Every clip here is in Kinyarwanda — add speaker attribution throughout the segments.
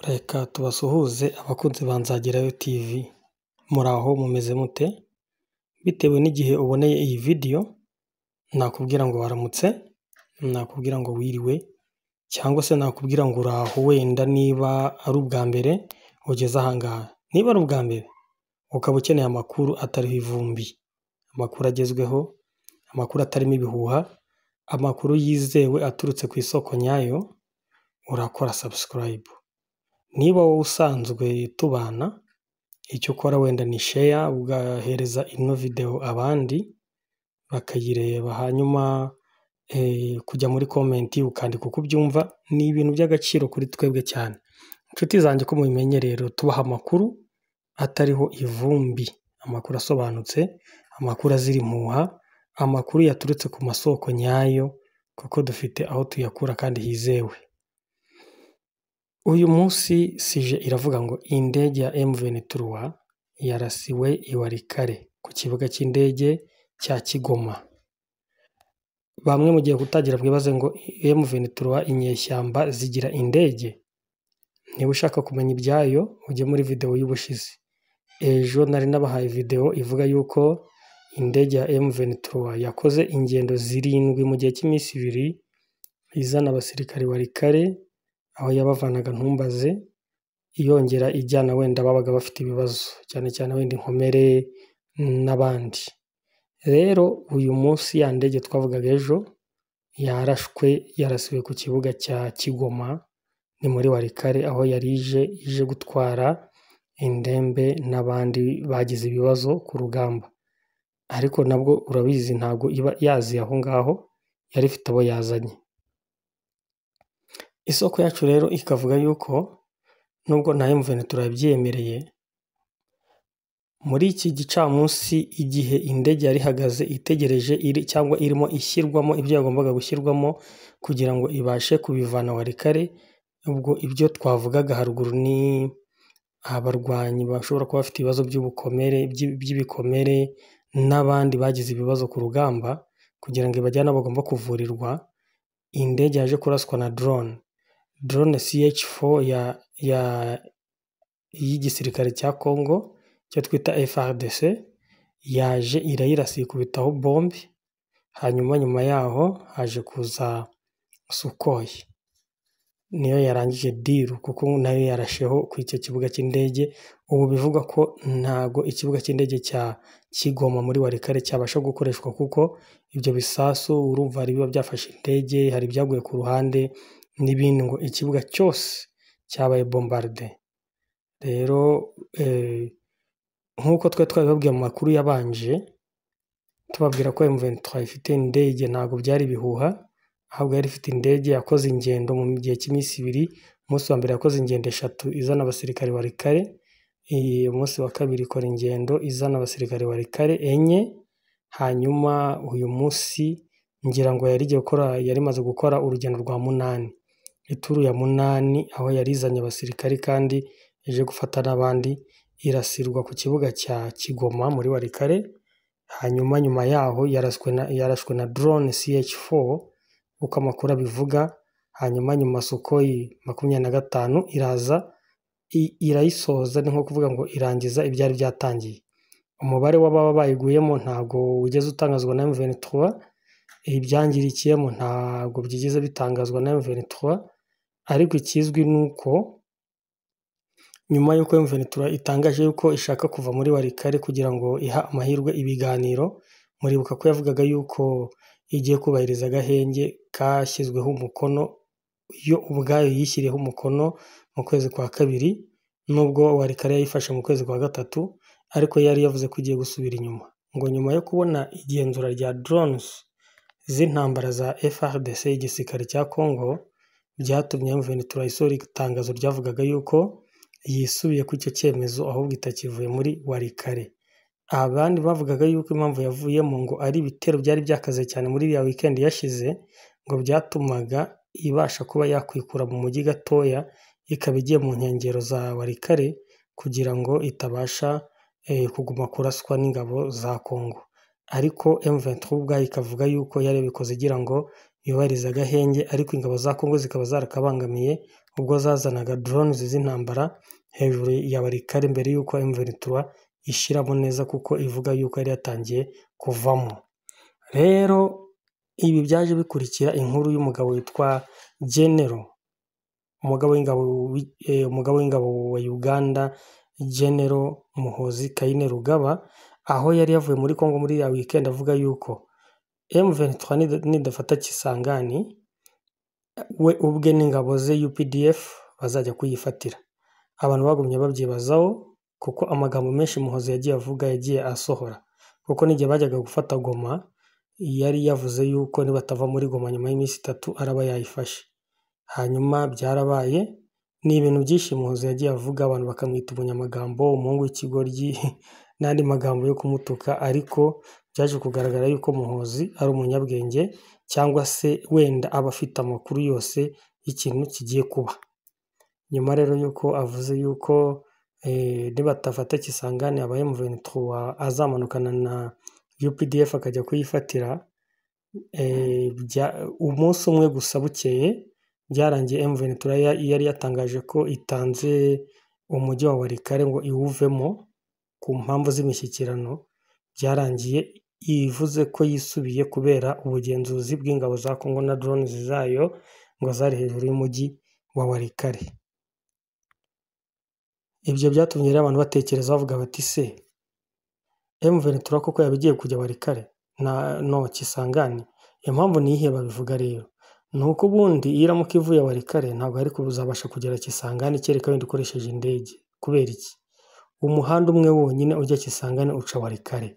Speaker 1: Reka tubasuhuze abakunzi ba Nzagerayo TV, muraho mumeze mute? Bitewe n'igihe uboneye iyi video, nakubwira ngo waramutse, nakubwira ngo wiriwe, cyangwa se nakubwira ngo uraho wenda niba ari ubwa mbere ugeze aha ngaha. Niba ari ubwa mbere, ukaba ukeneye amakuru atariho ivumbi, amakuru agezweho, amakuru atarimo ibihuha, amakuru yizewe aturutse ku isoko nyayo, urakora subscribe. Niba wowe usanzwe tubana, icyo ukora wenda ni share, ugahereza ino video abandi bakayireba, hanyuma kujya muri comment ukandika uko ubyumva, ni ibintu by'agaciro kuri twebwe cyane. Inshuti zanjye ko mubimenye rero, tubaha amakuru atariho ivumbi, amakuru asobanutse, amakuru azira impuha, amakuru yaturutse ku masoko nyayo, kuko dufite aho tuyakura kandi hizewe. Uyu munsi sije iravuga ngo indege ya M23 yarasiwe i Walikale ku kibuga cy'indege cya Kigoma. Bamwe mugiye kutagira bwibaze ngo M23 inyeshyamba zigira indege. Niba ushaka kumenya ibyayo ujye muri video y'ubushize. Ejo nari nabahaye video ivuga yuko indege ya M23 yakoze ingendo 7 mu gihe cy'iminsi 2 izana abasirikari Walikale, aho yabavanaga Ntumbaze, iyongera ijyana wenda babaga bafite ibibazo, cyane cyane wenda inkomere n'abandi. Rero uyu munsi ya ndege twavugaga ejo yarasiwe ku kibuga cya Kigoma, ni muri Walikale, aho yari ije gutwara indembe n'abandi bagize ibibazo ku rugamba. Ariko nabwo urabizi ntabwo iba yaziye aho ngaho, yari ifite abo yazanye. Isoko yacu rero ikavuga yuko nubwo na M23 yabyemereye, muri iki gicamunsi igihe indege yari ihagaze itegereje cyangwa irimo ishyirwamo ibyo yagombaga gushyirwamo kugira ngo ibashe kubivana Walikale, ubwo ibyo twavugaga haruguru ni abarwanyi bashobora kuba bafite ibibazo by'ibikomere n'abandi bagize ibibazo ku rugamba, kugira ngo ibajyane aho bagomba kuvurirwa. Indege yaje kuraswa na drone CH4 y'igisirikare cya Congo cyo twita FARDC, yaje irayirasa ikubitaho bombe, hanyuma nyuma yaho haje kuza Sukhoi, niyo yarangije deal kuko nayo yarasheho ku icyo kibuga cy'indege. Ubu bivuga ko ntago ikibuga cy'indege cya Kigoma muri Walikale cyabasha gukoreshwa, kuko ibyo bisasu urumva ari biba byafashe indege, hari ibyaguye ku ruhande n'ibindi, ngo ikibuga cyose cyabaye bombarde. Rero nk'uko twabibabwiye mu makuru yabanje, tubabwira ko M23 ifite indege, ntabwo byari bihuha, ahubwo yari ifite indege yakoze ingendo mu gihe cy'iminsi 2. Umunsi wa mbere yakoze ingendo 3 izana abasirikari Walikale, umunsi wa kabiri ikora ingendo izana abasirikari Walikale 4, hanyuma uyu munsi ngira ngo yari imaze gukora urugendo rwa 8, ituru ya 8, aho yarizanye abasirikari kandi ije gufata n'abandi, irasirwa ku kibuga cya Kigoma muri Walikale. Hanyuma nyuma yaho yarashwe na drone CH4 uko amakuru abivuga. Hanyuma nyuma Sukhoi 25 iraza irayisoza, ni nko kuvuga ngo irangiza ibyari byatangiye. Umubare w'ababa bayiguyemo ntago wigeze utangazwa na M23, ibyangirikiyemo ntago byigeze bitangazwa na M23, ariko ikizwi nuko nyuma y'uko M23 itangaje yuko ishaka kuva muri Walikale kugira ngo iha amahirwe ibiganiro, muribuka ko yavugaga yuko igiye kubahiriza agahenge kashyizweho umukono, yo ubwayo yishyiriyeho umukono mu kwezi kwa 2, nubwo Walikale yayifashe mu kwezi kwa 3, ariko yari yavuze ko igiye gusubira inyuma. Ngo nyuma yo kubona igenzura rya drones z'intambara za FARDC igisirikare cya Congo, byatumye M23 isohora itangazo ryavugaga yuko yisubiye ku icyo cyemezo, ahubwo itakivuye muri Walikale. Abandi bavugaga yuko impamvu yavuyemo ngo ari ibitero byari byakaze cyane muri ya weekend yashize, ngo byatumaga ibasha kuba yakwikura mu mujyi gatoya, ikaba igiye mu nkengero za Walikale kugira ngo itabasha kuguma kuraswa n'ingabo za Congo. Ariko M23 ubwayo ikavuga yuko yari bikoze igira ngo yubahiriza agahenge, ariko ingabo za Kongo zikaba zarakabangamiye ubwo zazanaga drones z'intambara hejuru ya Walikale mbere y'uko M23 ishiramo neza, kuko ivuga y'uko yari yatangiye kuvamo. Rero ibi byaje bikurikira inkuru y'umugabo witwa General, umugabo w'ingabo wa Uganda, General Muhoozi Kainerugaba, aho yari yavuye muri Kongo muri ya weekend avuga y'uko M23 nidafata Kisangani, we ubwe n'ingabo ze UPDF bazajya kuyifatira. Abantu bagumye babyibazaho, kuko amagambo menshi Muhoozi yagiye avuga yagiye asohora, kuko n'igihe bajyaga gufata Goma yari yavuze y'uko nibatava muri Goma nyuma y'iminsi 3 araba yayifashe. Hanyuma byarabaye, ni ibintu byinshi Muhoozi yagiye avuga, abantu bakamwita umunyamagambo, umuhungu w'ikigoryi n'andi magambo yo kumutuka, ariko byaje kugaragara y'uko Muhoozi ari umunyabwenge, cyangwa se wenda aba afite amakuru yose y'ikintu kigiye kuba. Nyuma rero y'uko avuze y'uko nibatafata Kisangani aba M23 azamanukana na UPDF akajya kuyifatira, umunsi umwe gusa bukeye byarangiye M23 yari yatangaje ko itanze umujyi wa Walikale ngo iwuvemo ku mpamvu z'imishyikirano. Byarangiye ivuze ko yisubiye kubera ubugenzuzi bw'ingabo za Kongo na drones zayo ngo zari hejuru y'umujyi wa Walikale. Ibyo byatumye rero abantu batekereza bavuga bati se M23 koko yabigiye kujya Walikale no Kisangani? Impamvu ni iyihe babivuga rero? Nuko ubundi iramuka ivuye Walikale ntabwo ari kuzabasha kugera Kisangani kereka wenda ukoresheje indege. Kubera iki? Umuhanda umwe wonyine ujya Kisangani uca Walikale.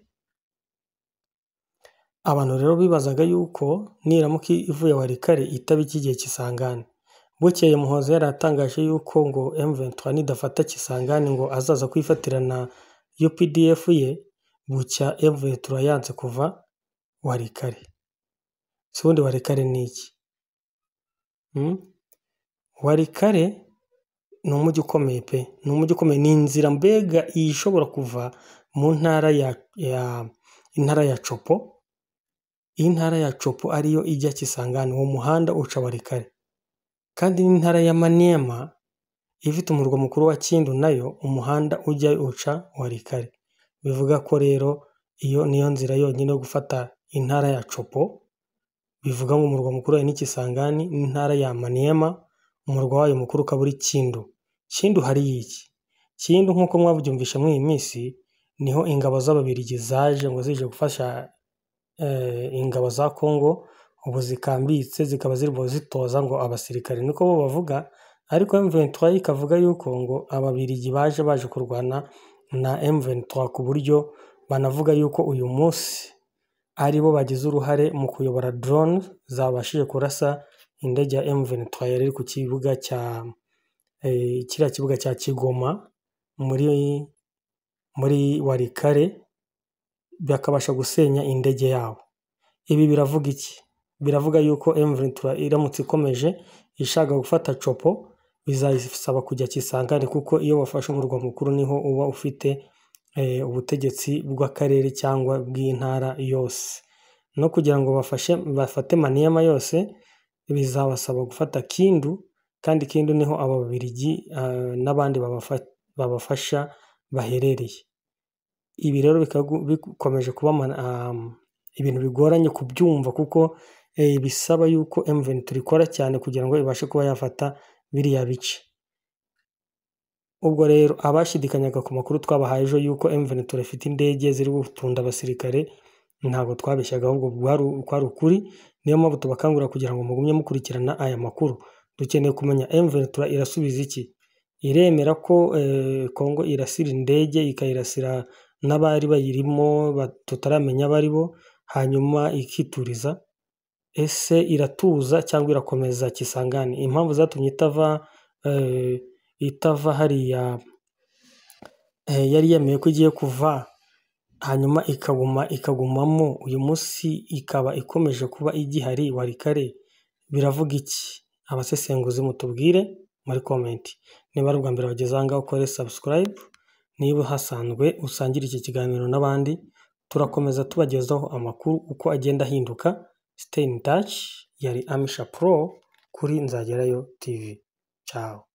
Speaker 1: Abantu rero bibazaga yuko niramuka ivuye Walikale itaba ikigiye Kisangani. Bukeye Muhoozi yaratangaje yuko ngo M23 nidafata Kisangani ngo azaza kwifatira na UPDF ye, bucya M23 yanze kuva Walikale. Ubundi Walikale ni iki? Walikale ni umujyi ukomeye pe, ni umujyi ukomeye, ni inzira mbega ishobora kuva mu ntara ya Chopo. Iyi ntara ya Chopo ariyo ijya Kisangani, uwo muhanda uca Walikale. Kandi n'intara ya Maniema ifite umurwa mukuru wa Kindu, nayo umuhanda ujya uca Walikale. Bivuga ko rero iyo niyo nzira yonyine yo gufata intara ya Chopo. Bivuga ngo umurwa mukuru ni Kisangani, n'intara ya Maniema umurwa wayo mukuru ukaba uri Kindu. Kindu hari iki? Kindu nk'uko mwabyumvisha muri iyi minsi, niho ingabo z'Ababiligi zaje ngo zije gufasha ingabo za Kongo, ubu zikambitse zikaba zirimo zitoza ngo abasirikare, niko bo bavuga. Ariko M23 ikavuga yuko ngo Ababiligi baje kurwana na M23, ku buryo banavuga yuko uyu munsi ari bo bagize uruhare mu kuyobora drone zabashije kurasa indege ya M23 yari ku kibuga cya kiriya kibuga cya Kigoma muri Walikale, bakabasha gusenya indege yabo. Ibi biravuga iki? Biravuga yuko M23 iramutse ikomeje ishaka gufata Chopo, bizayisaba kujya Kisangani, kuko iyo bafashe umurwa mukuru niho uba ufite ubutegetsi bw'akarere cyangwa bw'intara yose. No kugira ngo bafate Maniema yose bizabasaba gufata Kindu, kandi Kindu niho Ababiligi n'abandi babafasha baherereye. Ibi rero bikomeje kuba ibintu bigoranye kubyumva, kuko bisaba yuko M23 ikora cyane kugira ngo ibashe kuba yafata biriya bice. Ubwo rero abashidikanyaga ku makuru twabahaye ejo yuko M23 ifite indege ziri gutunda abasirikare, ntabwo twabeshyaga, ahubwo kwari ukuri. Niyo mpamvu tubakangurira kugira ngo mugumye mukurikirana aya makuru. Dukeneye kumenya M23 irasubiza iki? Iremera ko Kongo irasira indege ikayirasira n'abari bayirimo tutaramenya abari bo, hanyuma ikituriza? Ese iratuza cyangwa irakomeza Kisangani? Impamvu zatumye itava hariya yari yemeye ko igiye kuva, hanyuma ikagumamo uyu munsi ikaba ikomeje kuba igihari Walikale, biravuga iki? Abasesenguzi mutubwire muri comment. Niba ari ubwa mbere wageze aha ngaha ukore subscribe, niba hasanzwe usangira iki kiganiro n'abandi. Turakomeza tubagezaho amakuru uko agenda ahinduka. Stay in touch. yari Amisha Pro kuri Nzagerayo TV. Ciao.